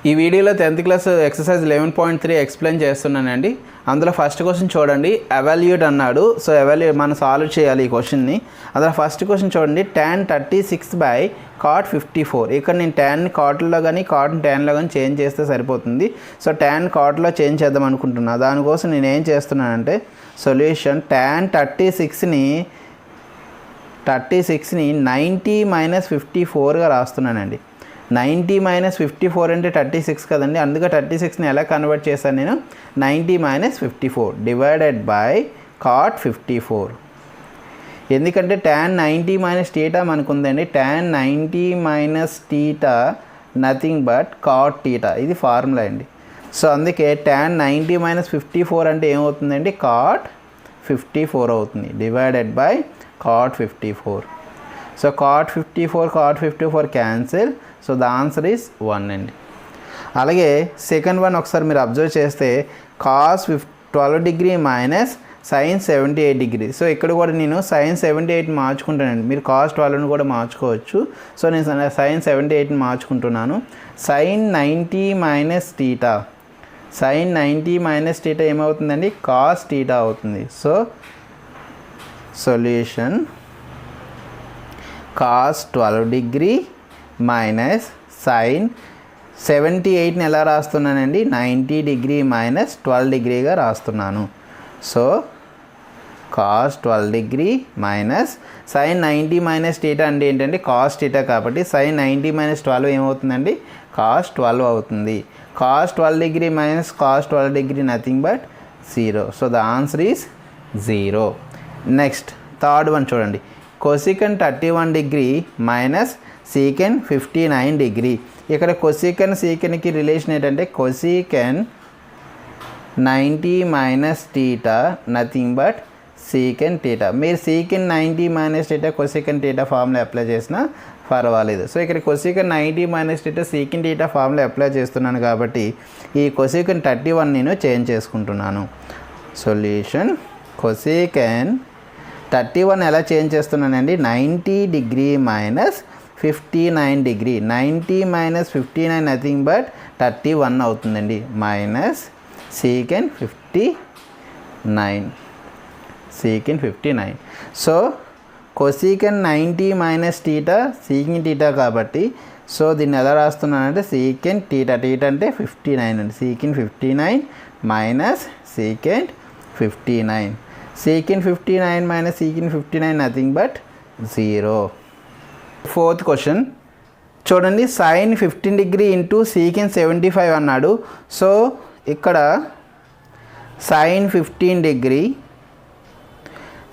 ఈ వీడియోలో 10th class exercise 11.3 explain చేస్తున్నానండి. అందులో ఫస్ట్ క్వశ్చన్ చూడండి, ఎవాల్యూట్ అన్నాడు. సో మనం సాల్వ్ చేయాలి ఈ క్వశ్చన్ని. అందులో ఫస్ట్ క్వశ్చన్ చూడండి, tan 36/cot 54. ఇక్కడ నేను ట్యాన్ని కాట్లో కానీ కాట్ని ట్యాన్లో కానీ చేంజ్ చేస్తే సరిపోతుంది. సో tan కాట్లో చేంజ్ చేద్దాం అనుకుంటున్నా. దానికోసం నేను ఏం చేస్తున్నానంటే సొల్యూషన్ tan 36ని 90 - 54గా రాస్తున్నానండి. 90 - 54 అంటే 36 కదండి. అందుకే 36ని ఎలా కన్వర్ట్ చేశాను నేను, 90 - 54 డివైడెడ్ బై cot 54. ఎందుకంటే tan 90 - θ మనకు ఉందండి. tan 90 - θ nothing but cot θ. ఇది ఫార్ములా అండి. సో అందుకే tan 90 - 54 అంటే ఏమవుతుందండి, cot 54 అవుతుంది divided by cot 54. So cot 54 cancel. So the answer is 1 అండి. అలాగే సెకండ్ వన్ ఒకసారి మీరు అబ్జర్వ్ చేస్తే cos 12 degree minus sin 78 degree. So ఇక్కడ కూడా నేను sin 78 మార్చుకుంటానండి. మీరు cos 12ని కూడా మార్చుకోవచ్చు. సో నేను sin 78ని మార్చుకుంటున్నాను. sin 90 - θ, sin 90 - θ ఏమవుతుందండి, cos θ అవుతుంది. So solution cos 12 degree minus sin 78ని ఎలా రాస్తున్నానండి, 90 డిగ్రీ మైనస్ 12 డిగ్రీగా రాస్తున్నాను. So cos 12 degree minus sin 90 - θ అంటే ఏంటంటే cos θ కాబట్టి sin 90 - 12 ఏమవుతుందండి, cos 12 అవుతుంది. cos 12 degree minus cos 12 degree nothing but 0. So the answer is 0. Next third one చూడండి, cosecant 31 degree minus secant 59 degree. ఇక్కడ cosecant secantకి relation ఏంటంటే cosecant 90 - θ nothing but secant θ. మీరు secant 90 - θ cosecant θ formula apply చేసినా పర్వాలేదు. So ఇక్కడ cosecant 90 - θ secant θ formula apply చేస్తున్నాను కాబట్టి ఈ cosecant 31 నేను చేంజ్ చేసుకుంటున్నాను. సొల్యూషన్ cosecant 31 ఎలా చేంజ్ చేస్తున్నానండి, 90 degree minus 59 degree. 90 - 59 nothing but 31 అవుతుందండి. Minus secant 59. So cosecant 90 - θ secant θ కాబట్టి సో దీన్ని ఎలా రాస్తున్నానంటే secant θ అంటే 59 అండి. secant 59 minus secant 59. secant 59 minus secant 59 nothing but 0. Fourth question చూడండి, sin 15 డిగ్రీ ఇంటూ secant 75 అన్నాడు. సో ఇక్కడ sin 15 డిగ్రీ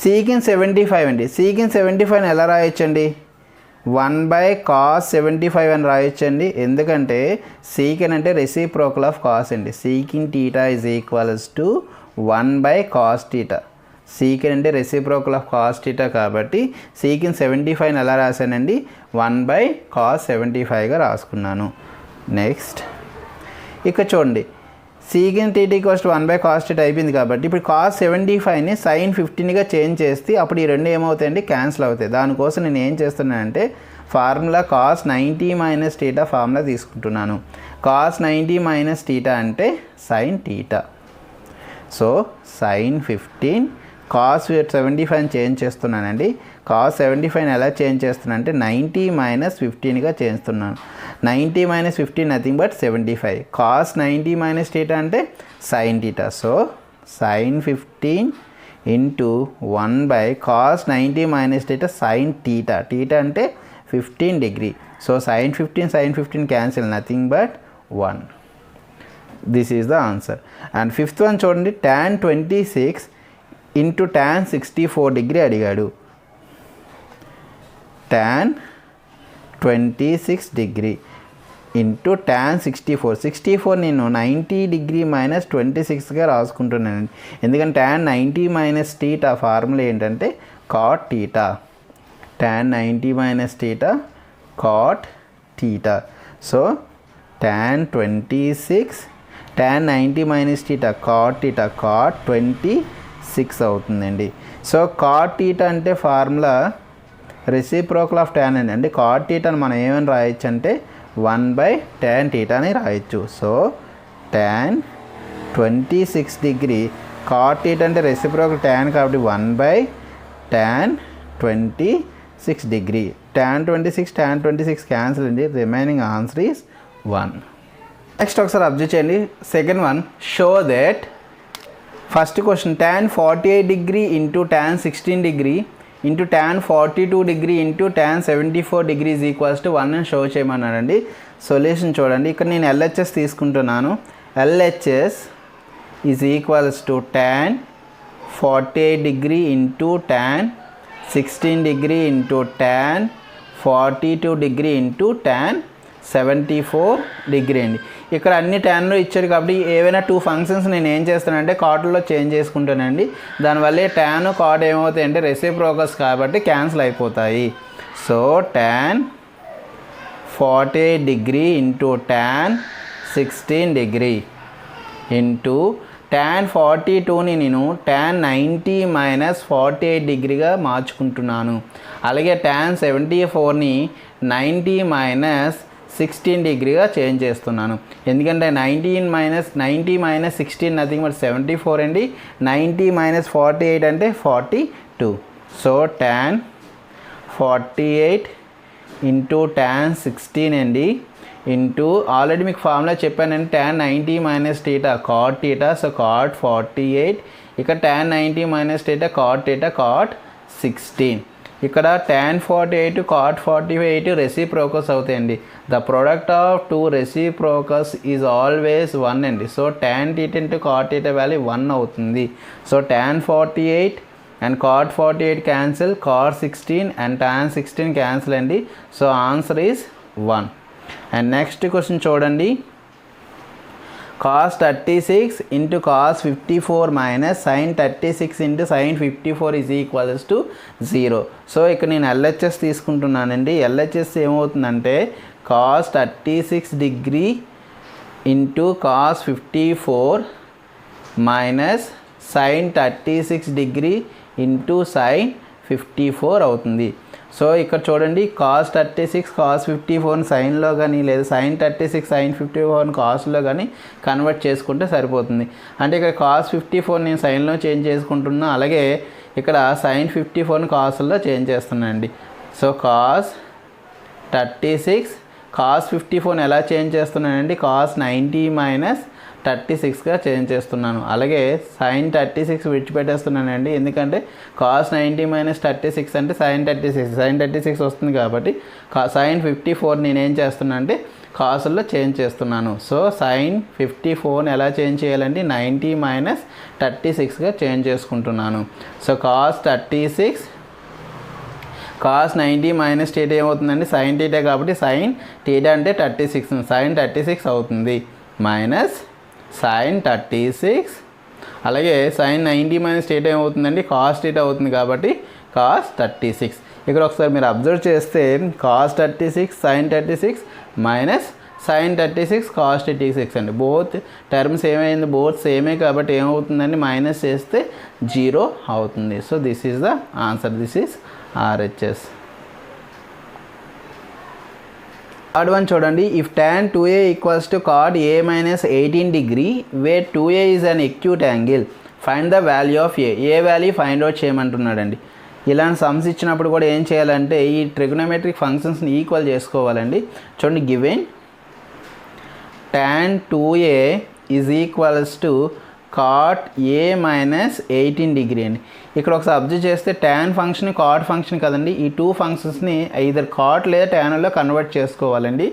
secant 75 అండి. secant 75 ఎలా రాయొచ్చండి, 1/cos 75 అని రాయొచ్చండి. ఎందుకంటే secant అంటే రెసిప్రోకల్ ఆఫ్ cos అండి. secant θ is equals to 1/cos θ. secant అంటే రెసిప్రోకల్ ఆఫ్ cos θ కాబట్టి secant 75 ఎలా రాశానండి, 1/cos 75గా రాసుకున్నాను. నెక్స్ట్ ఇక్కడ చూడండి, secant θ ఈక్వల్స్ టు 1/cos θ అయిపోయింది కాబట్టి ఇప్పుడు cos 75ని sin 15గా చేంజ్ చేస్తే అప్పుడు ఈ రెండు ఏమవుతాయండి, క్యాన్సిల్ అవుతాయి. దానికోసం నేను ఏం చేస్తున్నానంటే ఫార్ములా cos 90 - θ ఫార్ములా తీసుకుంటున్నాను. cos 90 - θ అంటే sin θ. So sin 15 cos 75 change చేస్తున్నానండి. cos 75 ఎలా చేంజ్ చేస్తున్నాను అంటే 90 - 15గా చేస్తున్నాను. 90 - 15 నథింగ్ బట్ 75. cos 90 - θ అంటే sin θ. So sin 15 into 1/cos 90 - θ sin θ. θ అంటే 15 degree. So sin 15 cancel, nothing but 1. This is the answer. And fifth one చూడండి, tan 26 ఇంటూ tan 64 డిగ్రీ అడిగాడు. tan 26 degree into tan 64 నేను 90 degree minus 26గా రాసుకుంటున్నానండి. ఎందుకంటే tan 90 - θ formula ఏంటంటే cot θ. tan 90 - θ cot θ. So tan 26 tan 90 - θ cot θ cot 26 అవుతుందండి. So cot θ అంటే formula reciprocal of tan అండి. cot θ మనం ఏమని రాయొచ్చు అంటే 1/tan θ అని రాయొచ్చు. సో tan 26 డిగ్రీ cot θ అంటే రెసిప్రోకల్ tan కాబట్టి 1/tan 26 డిగ్రీ. tan 26 క్యాన్సిల్ అండి. Remaining answer is 1. నెక్స్ట్ ఒకసారి అబ్జర్వ్ చేయండి. Second one, show that first question tan 48 degree into tan 16 degree into tan 42 degree into tan 74 degree is equals to 1 అని show చేయమన్నాడండి. Solution చూడండి. ఇక్కడ నేను LHS తీసుకుంటున్నాను. LHS is equals to tan 48 degree into tan 16 degree into tan 42 degree into tan 74 degree అండి. ఇక్కడ అన్ని ట్యాన్లో ఇచ్చారు కాబట్టి ఏవైనా 2 ఫంక్షన్స్ నేను ఏం చేస్తానంటే కాట్లో చేంజ్ చేసుకుంటానండి. దానివల్ల ట్యాన్ కాట్ ఏమవుతాయి అంటే రెసిప్రోకల్స్ కాబట్టి క్యాన్సిల్ అయిపోతాయి. So tan 48 degree into tan 16 degree into tan 42ని నేను tan 90 మైనస్ 48 డిగ్రీగా మార్చుకుంటున్నాను. అలాగే tan 74ని 90 మైనస్ 16 డిగ్రీగా చేంజ్ చేస్తున్నాను. ఎందుకంటే 90 మైనస్ 16 నథింగ్ బట్ 74 అండి. 90 మైనస్ 48 అంటే 42. సో tan 48 ఇంటూ tan 16 అండి ఇంటూ ఆల్రెడీ మీకు ఫార్ములా చెప్పానండి. tan 90 minus θ cot θ. So cot 48. ఇక్కడ tan 90 మైనస్ θ cot θ cot 16. ఇక్కడ tan 48 cot 48 రెసిప్రోకల్స్ అవుతాయండి. The product of 2 reciprocals is always 1 అండి. So tan θ into cot θ value 1 అవుతుంది. So tan 48 and cot 48 cancel, cot 16 and tan 16 cancel అండి. So answer is 1. And next question చూడండి. cos 36 into cos 54 minus sin 36 into sin 54 is equals to 0. So ఇక్కడ నేను LHS తీసుకుంటున్నానండి. LHS ఏమవుతుందంటే cos 36 degree into cos 54 minus sin 36 degree into sin 54 అవుతుంది. So ఇక్కడ చూడండి, cos 36 cos 54 సైన్లో కానీ లేదా sin 36 sin 54 కాస్ట్లో కానీ కన్వర్ట్ చేసుకుంటే సరిపోతుంది. అంటే ఇక్కడ cos 54 నేను సైన్లో చేంజ్ చేసుకుంటున్నా, అలాగే ఇక్కడ sin 54 కాస్ట్లో చేంజ్ చేస్తున్నాను అండి. సో cos 36 cos 54 ఎలా చేంజ్ చేస్తున్నానండి, cos 90 మైనస్ 36గా చేంజ్ చేస్తున్నాను. అలాగే sin 36 విడిచిపెట్టేస్తున్నానండి. ఎందుకంటే cos 90 మైనస్ 36 అంటే sin 36 వస్తుంది కాబట్టి sin 54 నేనేం చేస్తున్నా అంటే కాసుల్లో చేంజ్ చేస్తున్నాను. సో sin 54ని ఎలా చేంజ్ చేయాలండి, 90 మైనస్ 36గా చేంజ్ చేసుకుంటున్నాను. సో cos 36 cos 90 మైనస్ θ ఏమవుతుందండి, sin θ కాబట్టి sin θ అంటే 36 sin 36 అవుతుంది మైనస్ sin 36. అలాగే sin 90 మైనస్ θ ఏమవుతుందండి, cos θ అవుతుంది కాబట్టి cos 36. ఇక్కడ ఒకసారి మీరు అబ్జర్వ్ చేస్తే cos 36 sin 36 minus sin 36 cos 36 అండి. బోత్ టర్మ్స్ ఏమైంది, బోత్ సేమే కాబట్టి ఏమవుతుందండి, మైనస్ చేస్తే 0 అవుతుంది. So this is the answer. This is RHS. Third one చూడండి. If tan 2a equals to cot a minus 18 degree where 2a is an acute angle, find the value of a value find out చేయమంటున్నాడండి. ఇలాంటి sums ఇచ్చినప్పుడు కూడా ఏం చేయాలంటే ఈ trigonometric ఫంక్షన్స్ని equal చేసుకోవాలండి. చూడండి, given tan 2a is equals to cot a minus 18 degree అండి. ఇక్కడ ఒకసారి అబ్జర్వ్ చేస్తే tan ఫంక్షన్ cot ఫంక్షన్ కదండి. ఈ 2 ఫంక్షన్స్ని ఐదర్ cot లేదా tanలో కన్వర్ట్ చేసుకోవాలండి.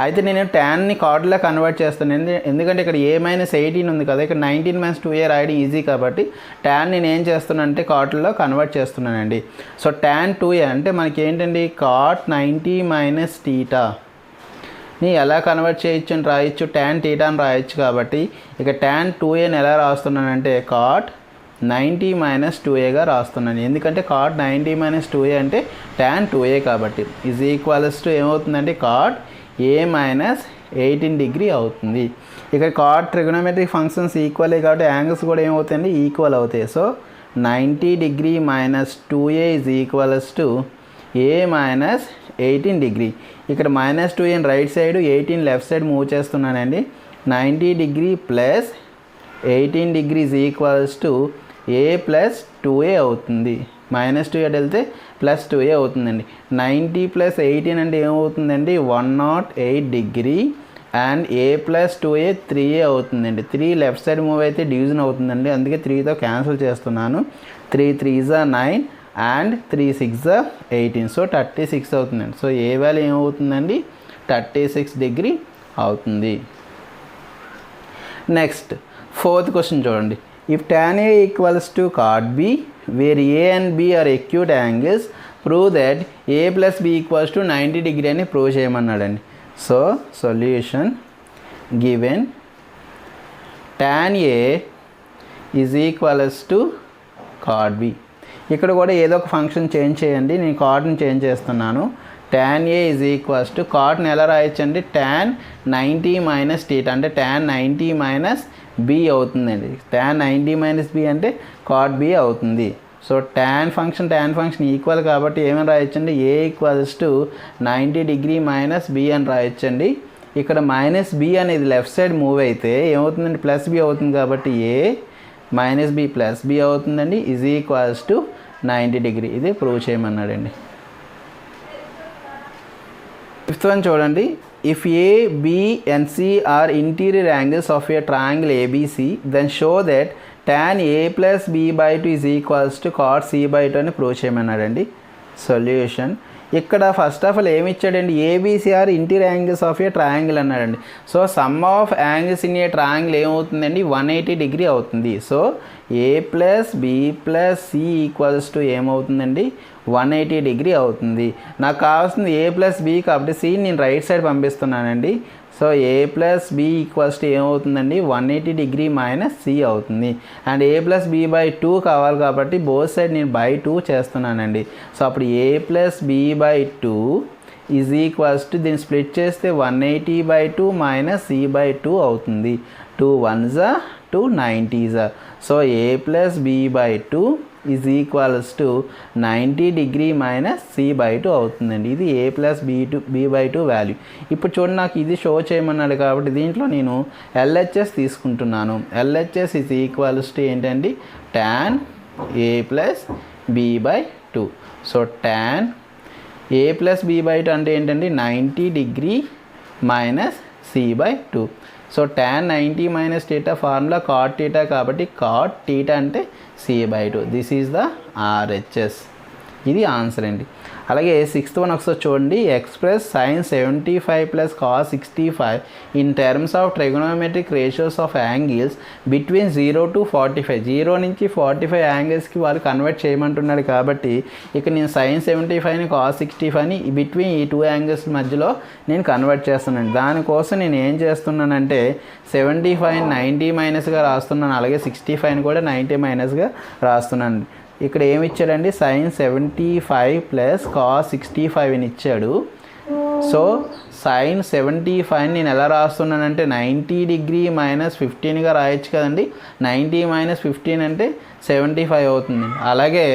అయితే నేను tanని cotలో కన్వర్ట్ చేస్తాను. ఎందుకంటే ఇక్కడ a మైనస్ 18 ఉంది కదా, ఇక్కడ 19 మైనస్ 2a రాయడం ఈజీ కాబట్టి tan నేను ఏం చేస్తున్నానంటే cotలో కన్వర్ట్ చేస్తున్నానండి. సో tan 2a అంటే మనకి ఏంటండి, cot 90 మైనస్ θ ని ఎలా కన్వర్ట్ చేయొచ్చు అని రాయొచ్చు, tan θ అని రాయొచ్చు. కాబట్టి ఇక tan 2aని ఎలా రాస్తున్నానంటే cot 90 మైనస్ 2aగా రాస్తున్నాను. ఎందుకంటే cot 90 మైనస్ 2a అంటే tan 2a కాబట్టి ఈజ్ ఈక్వల్స్ టు ఏమవుతుందంటే cot a మైనస్ 18 డిగ్రీ అవుతుంది. ఇక్కడ cot ట్రిగోనోమెట్రిక్ ఫంక్షన్స్ ఈక్వలే కాబట్టి యాంగిల్స్ కూడా ఏమవుతాయండి, ఈక్వల్ అవుతాయి. So 90 degree minus 2a is equals to A minus 18 degree. ఇక్కడ -2a right side 18 left side move చేస్తున్నానండి. 90 degree plus 18 degrees equals to A plus 2a అవుతుంది. -2a వెళ్తే +2a అవుతుందండి. 90 plus 18 అంటే ఏమవుతుందండి 108 degree and A plus 2a 3a అవుతుందండి. 3 left side move అయితే division అవుతుందండి, అందుకే 3తో క్యాన్సిల్ చేస్తున్నాను. 3 3s 9 అండ్ 3 6 18, సో 36 అవుతుందండి. సో ఏ వాల్యూ ఏమవుతుందండి 36 డిగ్రీ అవుతుంది. నెక్స్ట్ 4th క్వశ్చన్ చూడండి. If tan A equals to cot B where A and B are acute angles, prove that A plus B equals to 90 degree అని prove చేయమన్నాడండి. So solution given tan A is equals to cot B. ఇక్కడ కూడా ఏదో ఒక function change చేయండి, నేను కాట్ని change చేస్తున్నాను. tan A is equals to కాట్ని ఎలా రాయొచ్చండి tan 90 మైనస్ θ అంటే tan 90 మైనస్ B అవుతుందండి. tan 90 మైనస్ B అంటే cot B అవుతుంది. సో tan ఫంక్షన్ ఈక్వల్ కాబట్టి ఏమని రాయొచ్చండి A equals to 90 degree minus B అని రాయొచ్చండి. ఇక్కడ మైనస్ B అనేది లెఫ్ట్ సైడ్ మూవ్ అయితే ఏమవుతుందండి ప్లస్ B అవుతుంది కాబట్టి A minus B plus B అవుతుందండి ఈజ్ ఈక్వల్స్ టు 90 డిగ్రీ. ఇది ప్రూవ్ చేయమన్నాడండి. 5th వన్ చూడండి. If A B and C are interior angles of a triangle ABC then show that tan A plus B/2 is equals to cot C/2 అని prove చేయమన్నాడండి. Solution ఇక్కడ first of all ఏమి ఇచ్చాడండి ABC are interior angles of a triangle అన్నాడండి. So sum of angles in a triangle ఏమవుతుందండి 180 degree అవుతుంది. So A plus B plus C equals to ఏమవుతుందండి 180 degree అవుతుంది. నాకు కావాల్సింది ఏ ప్లస్ బి కాబట్టి సి నేను రైట్ సైడ్ పంపిస్తున్నానండి. So A plus B equals to ఏమవుతుందండి 180 డిగ్రీ మైనస్ సి అవుతుంది. అండ్ ఏ ప్లస్ B/2 కావాలి కాబట్టి బోత్ సైడ్ నేను by2 చేస్తున్నానండి. సో అప్పుడు A plus B/2 is equals to దీన్ని స్ప్లిట్ చేస్తే 180/2 మైనస్ C/2 అవుతుంది. 2 1s 2 90s. So A plus B/2 is equals to 90 degree minus C/2 అవుతుందండి. ఇది ఏ ప్లస్ B/2 వాల్యూ. ఇప్పుడు చూడండి నాకు ఇది షో చేయమన్నాడు కాబట్టి దీంట్లో నేను LHS తీసుకుంటున్నాను. LHS ఈజ్ ఈక్వల్స్ టు ఏంటండి tan A plus B/2. So tan A plus B/2 అంటే ఏంటండి 90 degree minus C/2. So tan 90 minus θ formula cot θ కాబట్టి cot θ అంటే C/2. This is the RHS. ఇది ఆన్సర్ అండి. అలాగే 6th వన్ ఒకసారి చూడండి. Express sin 75 plus cos 65 in terms of trigonometric ratios of angles between 0 to 45. 0 నుంచి 45 యాంగిల్స్కి వాళ్ళు కన్వర్ట్ చేయమంటున్నాడు కాబట్టి ఇక్కడ నేను sin 75ని cos 65ని బిట్వీన్ ఈ 2 యాంగిల్స్ మధ్యలో నేను కన్వర్ట్ చేస్తున్నాను. దానికోసం నేను ఏం చేస్తున్నానంటే 75 90 మైనస్గా రాస్తున్నాను, అలాగే 65ని కూడా 90 మైనస్గా రాస్తున్నాను. ఇక్కడ ఏమి ఇచ్చాడండి sin 75 ప్లస్ cos 65 అని ఇచ్చాడు. సో sin 75 నేను ఎలా రాస్తున్నానంటే 90 డిగ్రీ మైనస్ 15గా రాయొచ్చు కదండి. 90 మైనస్ 15 అంటే 75 అవుతుంది. అలాగే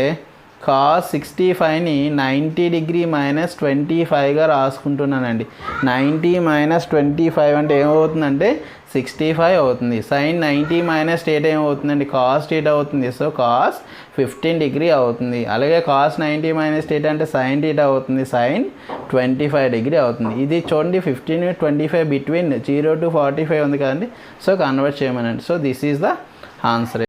cos 65ని 90 డిగ్రీ మైనస్ 25గా రాసుకుంటున్నానండి. 90 మైనస్ 25 అంటే ఏమవుతుందంటే 65 అవుతుంది. sin 90 మైనస్ θ ఏమవుతుందండి cos θ అవుతుంది. సో cos 15 డిగ్రీ అవుతుంది. అలాగే cos 90 మైనస్ θ అంటే sin θ అవుతుంది. sin 25 డిగ్రీ అవుతుంది. ఇది చూడండి 15 25 బిట్వీన్ 0 to 45 ఉంది కదండి. సో కన్వర్ట్ చేయమనండి. So this is the answer.